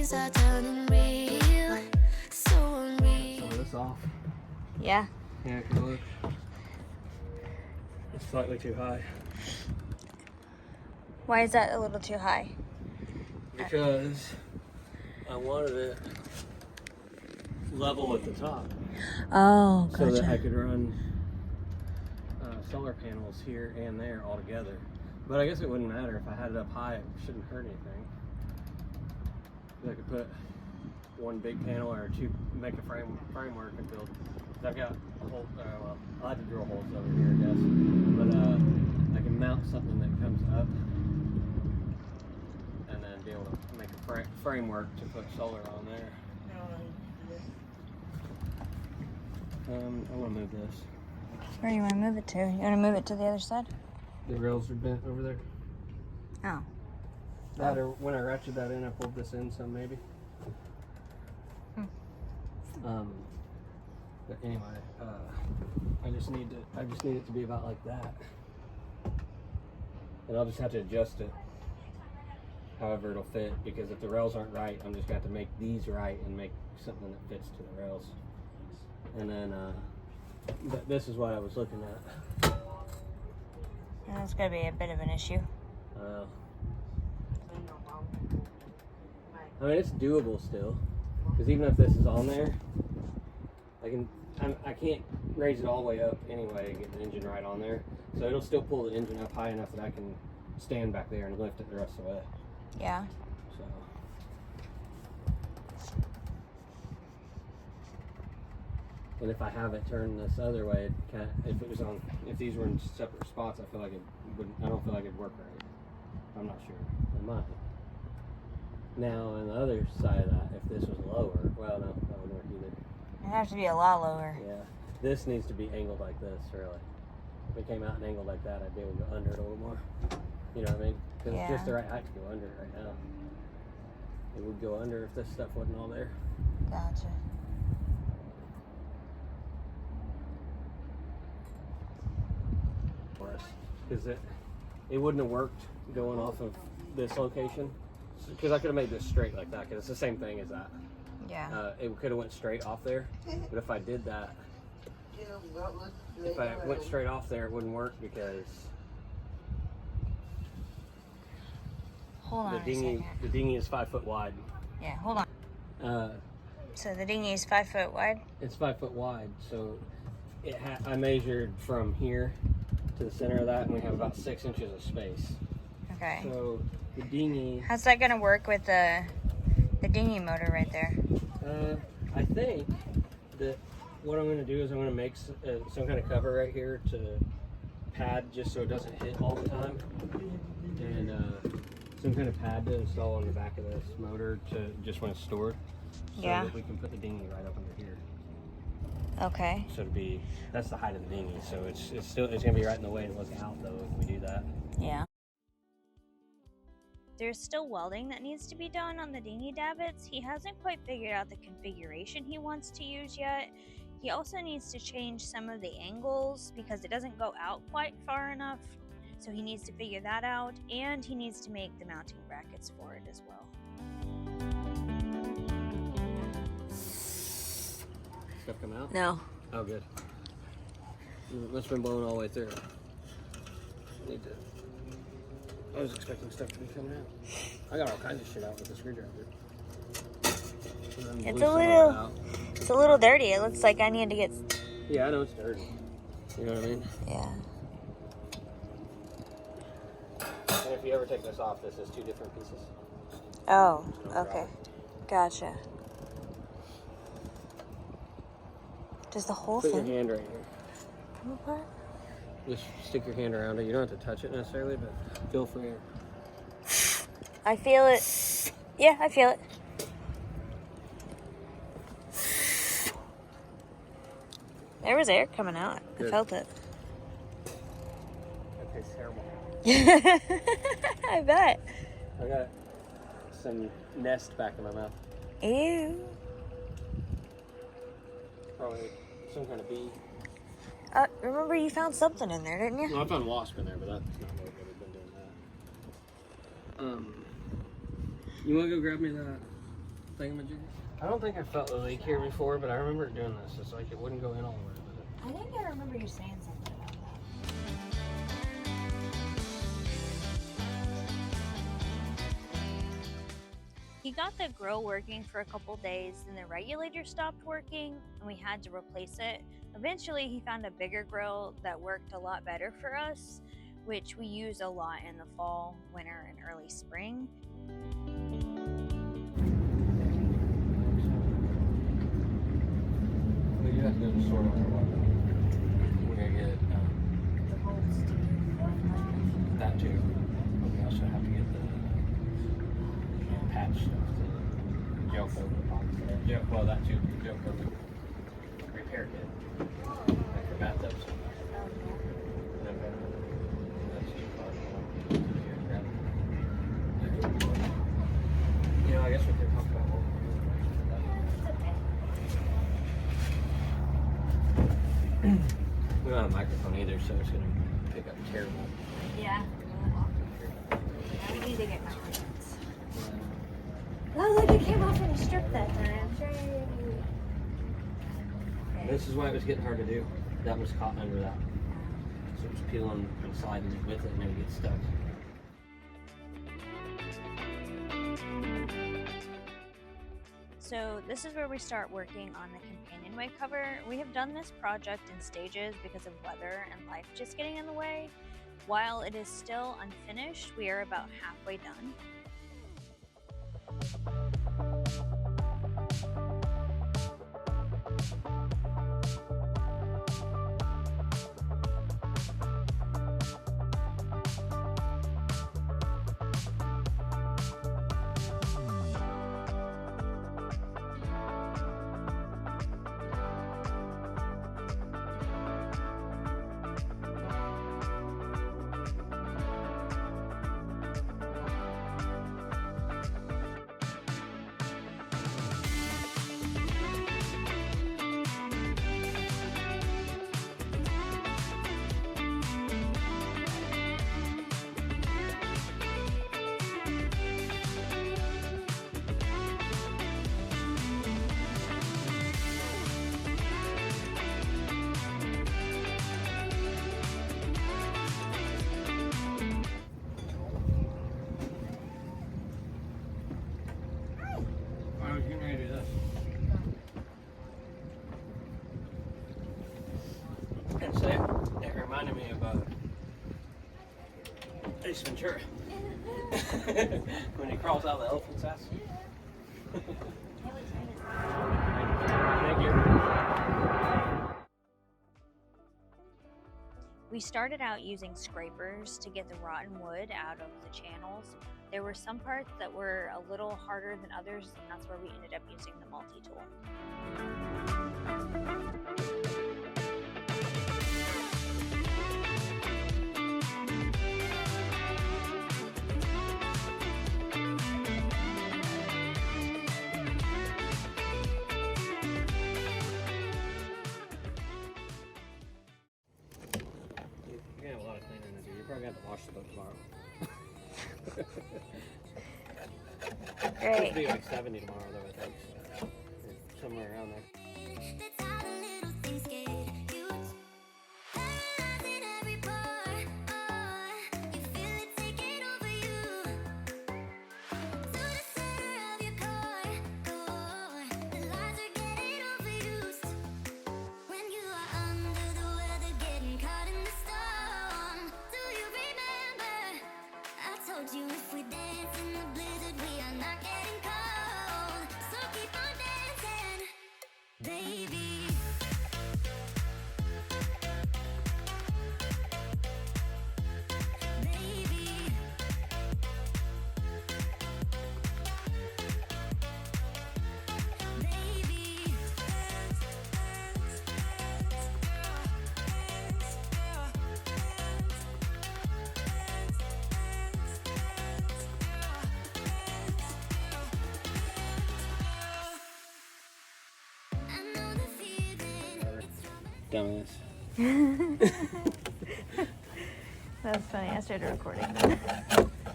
days are turning real, so unreal. Some of this off. Yeah. Yeah, because look, it's slightly too high. Why is that a little too high? Because I wanted it level at the top. Oh, So that I gotcha. could run solar panels here and there all together. But I guess it wouldn't matter if I had it up high. It shouldn't hurt anything. I could put one big panel or two, make a framework and build. I've got a whole. Well, I'll have to drill holes over here, I guess. But I can mount something that comes up, and then be able to make a framework to put solar on there. I want to move this. Where do you want to move it to? You want to move it to the other side? The rails are bent over there. Oh. That or when I ratchet that in, I pulled this in some maybe. But anyway, I just need it to be about like that, and I'll just have to adjust it however it'll fit, because if the rails aren't right, I'm just going to have to make these right and make something that fits to the rails. And then but this is what I was looking at. That's going to be a bit of an issue. I mean, it's doable still, because even if this is on there, I can't raise it all the way up anyway and get the engine right on there. So it'll still pull the engine up high enough that I can stand back there and lift it the rest of the way. Yeah. So. And if I have it turned this other way, if these were in separate spots, I don't feel like it'd work right. I'm not sure. It might. Now, on the other side of that, if this was lower, well, no, that wouldn't work either. It'd have to be a lot lower. Yeah, this needs to be angled like this, really. If it came out and angled like that, I'd be able to go under it a little more. You know what I mean? Because it's just the right height to go under it right now. It would go under if this stuff wasn't all there. Gotcha. Because it wouldn't have worked going off of this location. Because I could have made this straight like that, because it's the same thing as that. Yeah. It could have went straight off there, but if I did that, if I went straight off there, it wouldn't work because Hold on the dinghy is 5 foot wide. Yeah, hold on. So the dinghy is 5 foot wide? It's 5 foot wide, so I measured from here to the center of that, and we have about 6 inches of space. Okay. So the dinghy... How's that going to work with the dinghy motor right there? I think that what I'm going to do is I'm going to make some kind of cover right here to pad, just so it doesn't hit all the time, and some kind of pad to install on the back of this motor to just when it's stored, so that we can put the dinghy right up under here. Okay. So that's the height of the dinghy, so it's going to be right in the way to look out though if we do that. Yeah. There's still welding that needs to be done on the dinghy davits. He hasn't quite figured out the configuration he wants to use yet. He also needs to change some of the angles because it doesn't go out quite far enough. So he needs to figure that out, and he needs to make the mounting brackets for it as well. Stuff come out? No. Oh, good. It's been blowing all the way through. I was expecting stuff to be coming out. I got all kinds of shit out with the screwdriver. It's a little dirty. It looks like I need to get... Yeah, I know it's dirty. You know what I mean? Yeah. And if you ever take this off, this is 2 different pieces. Oh, okay. Gotcha. Does the whole Put thing your hand right here. come apart? Just stick your hand around it. You don't have to touch it necessarily, but feel free. I feel it. Yeah, I feel it. There was air coming out. Good. I felt it. That tastes terrible. I bet. I got some nest back in my mouth. Ew. Probably some kind of bee. Remember you found something in there, didn't you? No, I found a wasp in there, but that's not what we've been doing that. You want to go grab me that thingamajigger? I don't think I felt the leak here before, but I remember it doing this. It's like it wouldn't go in all the way with it. I think I remember you saying something about that. He got the grill working for a couple days, then the regulator stopped working and we had to replace it. Eventually he found a bigger grill that worked a lot better for us, which we use a lot in the fall, winter, and early spring. Well, you have to go to the store no matter what. We're gonna get The bolts to that too. But we also have to get the patch stuff, the gel coat. Well, that too, the gel coat. Repair kit. Like for bathtubs. Okay. That's too far. Here, grab it. You know, I guess we could talk about what we don't have a microphone either, so it's gonna pick up terrible. Yeah. Yeah, we need to get microphones. Oh, look, it came off in a strip that time. Okay. This is why it was getting hard to do. That was caught under that. So it was peeling and sliding with it and then it gets stuck. So this is where we start working on the companionway cover. We have done this project in stages because of weather and life just getting in the way. While it is still unfinished, we are about halfway done. I was getting ready to do this. And so it reminded me of Ace Ventura. When he crawls out of the elephant's ass. Thank you. We started out using scrapers to get the rotten wood out of the channels. There were some parts that were a little harder than others, and that's where we ended up using the multi-tool. You're gonna have a lot of cleaning to do. You're probably gonna have to wash the boat tomorrow. Great. It'll be like 70 tomorrow, though, I think. So, or somewhere around there. You if we dance in the blizzard, we are not getting cold. So keep on dancing, baby. Baby. Baby. Dumbass. That's funny. I started recording. I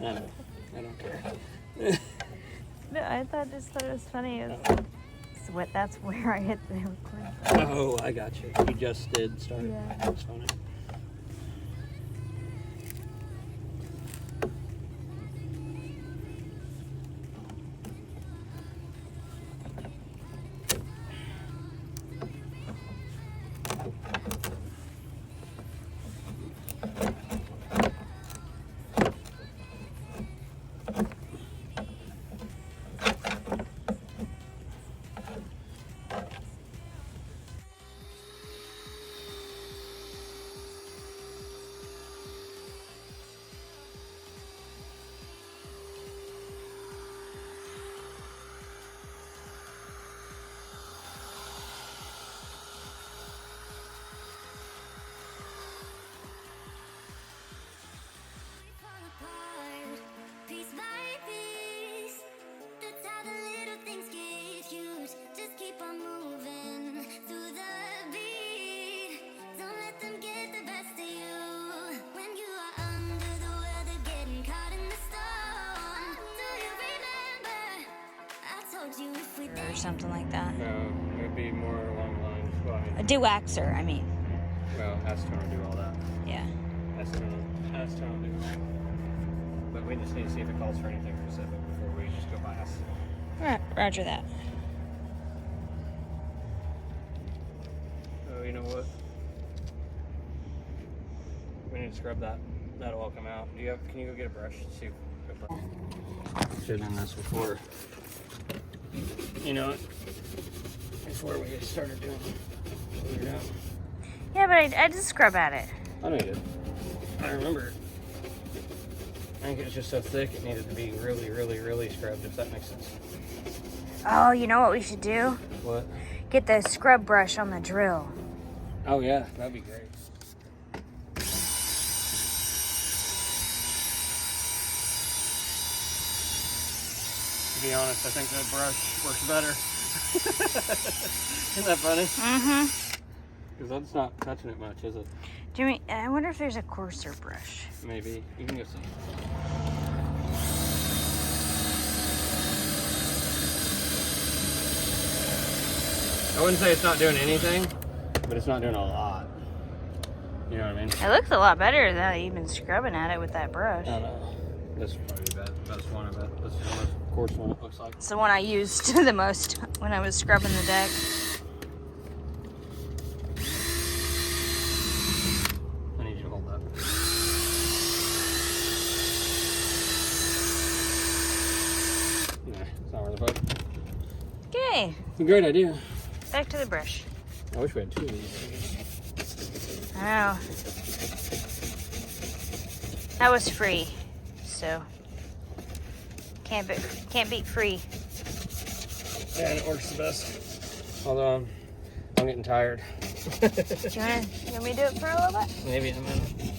don't care. No, just thought it was funny. It was that's where I hit the record button. Oh, I got you. You just did start. Yeah. That's funny. Fall apart, piece by piece. That's how the little things get huge. Just keep on moving through the beat. Don't let them get the best of you. When you are under the weather, getting caught in the storm. Do you remember? I told you if we Or something like that. No, it would be more along the lines. Well, I A mean, do-axer, I mean. well, Aston will do all that. Yeah. Aston will do all. But we just need to see if it calls for anything specific before we just go past. Right, roger that. Oh, you know what? We need to scrub that. That'll all come out. Can you go get a brush to see if should have done this before. You know what? Before we started doing it. Yeah, but I did scrub at it. I know you did. I remember. I think it was just so thick it needed to be really, really, really scrubbed, if that makes sense. Oh, you know what we should do? What? Get the scrub brush on the drill. Oh yeah, that'd be great. To be honest, I think that brush works better. Isn't that funny? Mm-hmm. Because that's not touching it much, is it? Jimmy, I wonder if there's a coarser brush. Maybe. You can go see. I wouldn't say it's not doing anything, but it's not doing a lot. You know what I mean? It looks a lot better than even scrubbing at it with that brush. I don't know. This is probably the best one of it. This is the most coarse one, it looks like. It's the one I used the most when I was scrubbing the deck. I need you to hold that. Nah, it's not worth the boat. Okay, It's a great idea. back to the brush. I wish we had two of these. I know. That was free, so can't beat free. Yeah, and it works the best. Although I'm getting tired. Do you want me to do it for a little bit? Maybe in a minute.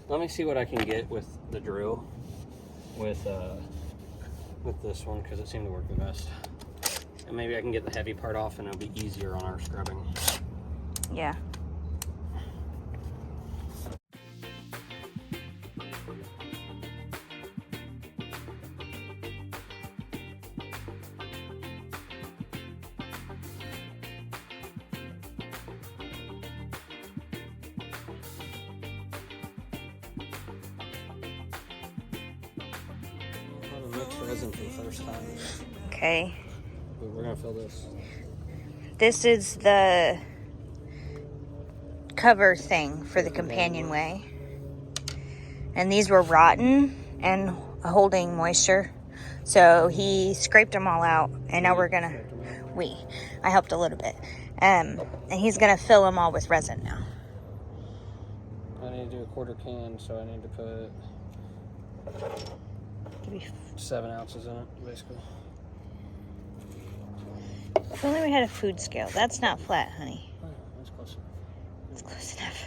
Let me see what I can get with the drill with this one, because it seemed to work the best. And maybe I can get the heavy part off and it'll be easier on our scrubbing. Yeah. I'm gonna mix resin for the first time. Okay. But we're gonna fill this. This is the cover thing for the companionway. And these were rotten and holding moisture. So he scraped them all out. And now we're gonna, I helped a little bit. And he's gonna fill them all with resin now. I need to do a quarter can, so I need to put Maybe 7 ounces in it, basically. if only we had a food scale. That's not flat, honey. Oh, that's close enough. It's close enough.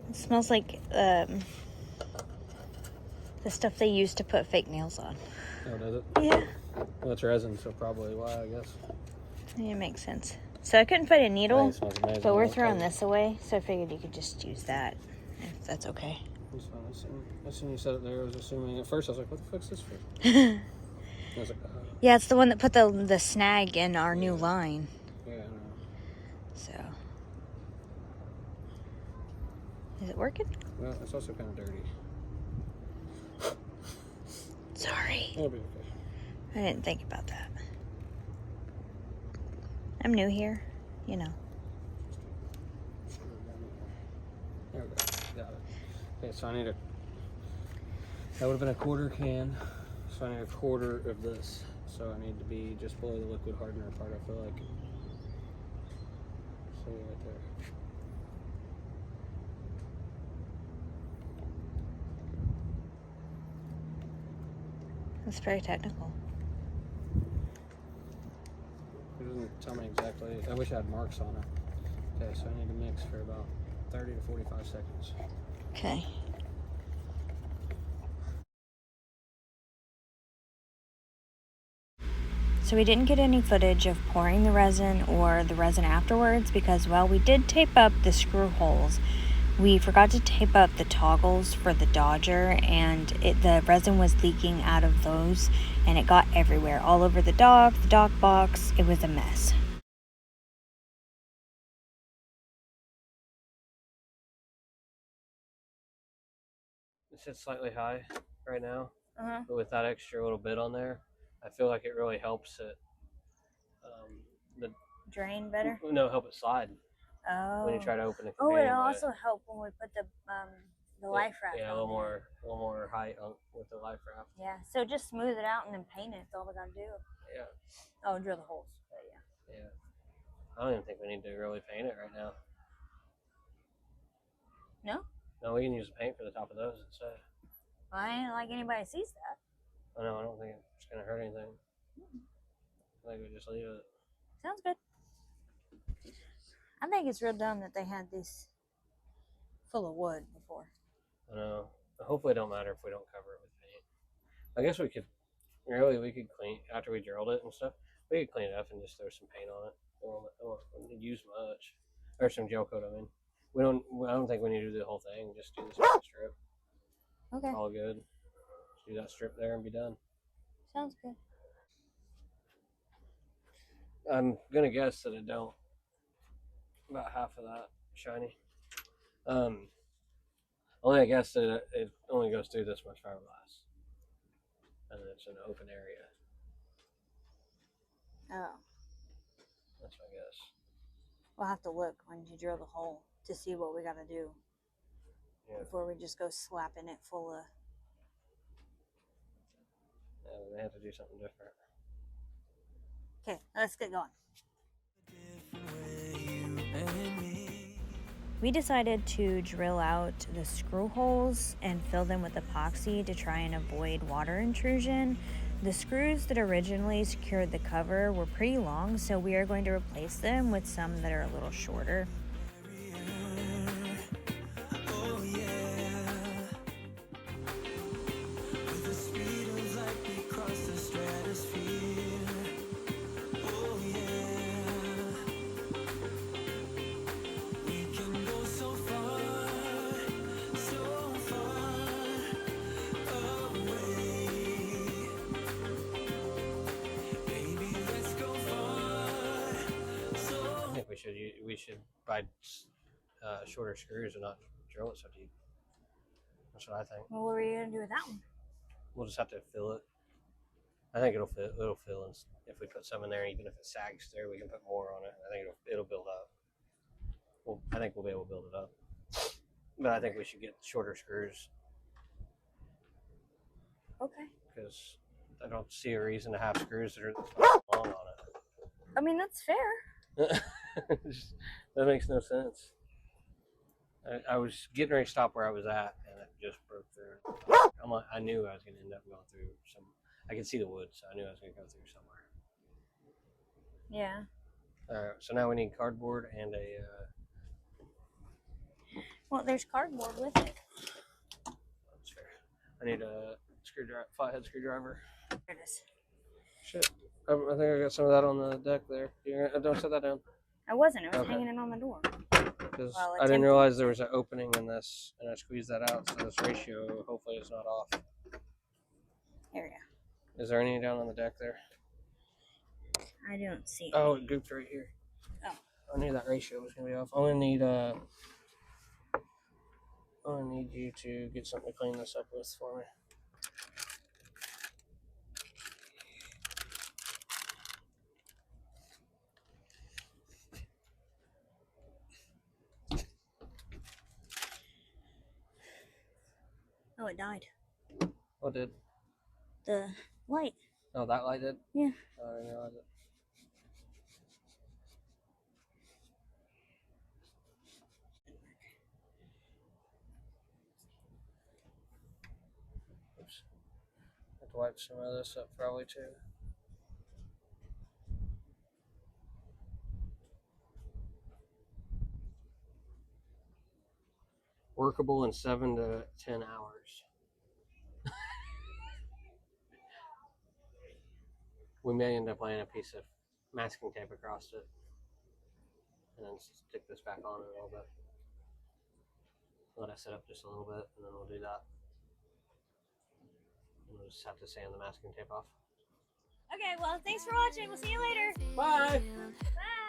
It smells like the stuff they use to put fake nails on. Oh, does it? Yeah. Well, it's resin, so probably why, I guess. Yeah, it makes sense. So I couldn't find a needle, It smells amazing. but we're throwing this away, so I figured you could just use that, if that's okay. It's fine. As soon as you said it there, I was assuming. At first, I was like, what the fuck's this for? I was like, Yeah, it's the one that put the snag in our new line. Yeah, I know. So. Is it working? Well, it's also kind of dirty. Sorry. It'll be okay. I didn't think about that. I'm new here, you know. There we go. Got it. Okay, so I need that would have been a quarter can. So I need a quarter of this. So I need to be just below the liquid hardener part, I feel like. See right there. That's very technical. It doesn't tell me exactly. I wish I had marks on it. Okay, so I need to mix for about 30 to 45 seconds. Okay. So we didn't get any footage of pouring the resin or the resin afterwards because, well, we did tape up the screw holes. We forgot to tape up the toggles for the Dodger, and the resin was leaking out of those, and it got everywhere, all over the dock box. It was a mess. It sits slightly high right now, but with that extra little bit on there, I feel like it really helps it. Drain better? Help it slide. Oh. When you try to open it. Oh, it'll also help when we put the life raft on. Yeah, a little more height with the life raft. Yeah, so just smooth it out and then paint it. That's all we gotta do. Yeah. Oh, drill the holes. But yeah. Yeah. I don't even think we need to really paint it right now. No? No, we can use the paint for the top of those instead. Well, I ain't like anybody sees that. I know, I don't think it's gonna hurt anything. I think we just leave it. Sounds good. I think it's real dumb that they had this full of wood before. I know. Hopefully it don't matter if we don't cover it with paint. I guess we could clean after we drilled it and stuff. We could clean it up and just throw some paint on it. We won't use much, or some gel coat. I mean, I don't think we need to do the whole thing. Just do this strip. Okay. All good. Just do that strip there and be done. Sounds good. I'm gonna guess that it don't. About half of that shiny. Only I guess that it only goes through this much fiberglass, and it's an open area. Oh. That's my guess. We'll have to look when you drill the hole to see what we gotta do. Yeah. Before we just go slapping it full of. Yeah, we may have to do something different. Okay, let's get going. We decided to drill out the screw holes and fill them with epoxy to try and avoid water intrusion. The screws that originally secured the cover were pretty long, so we are going to replace them with some that are a little shorter. We should buy shorter screws and not drill it so deep. That's what I think. Well, what are you gonna do with that one? We'll just have to fill it. I think it'll fit. It'll fill, and if we put some in there, even if it sags through, we can put more on it. I think it'll build up. Well, I think we'll be able to build it up. But I think we should get shorter screws. Okay. Because I don't see a reason to have screws that are long on it. I mean, that's fair. That makes no sense. I was getting ready to stop where I was at, and it just broke through. I knew I was going to end up going through some. I could see the wood, so I knew I was going to go through somewhere. Yeah. All right, so now we need cardboard and Well, there's cardboard with it. That's fair. I need a screwdriver, flathead screwdriver. There it is. Shit. I think I got some of that on the deck there. Don't set that down. I wasn't. I was Okay. hanging it on the door. Because Well, I it's didn't empty. realize there was an opening in this, and I squeezed that out, so this ratio hopefully is not off. There we go. Is there any down on the deck there? I don't see. Oh, it gooped right here. Oh. I knew that ratio was gonna be off. I'm gonna need you to get something to clean this up with for me. Oh, it died. What did? The light. Oh, that light did? Yeah. Oh, I didn't realize it. Oops. I have to wipe some of this up probably too. Workable in 7 to 10 hours. We may end up laying a piece of masking tape across it and then stick this back on in a little bit. Let it sit up just a little bit and then we'll do that. And we'll just have to sand the masking tape off. Okay, well, thanks for watching. We'll see you later. Bye! Bye!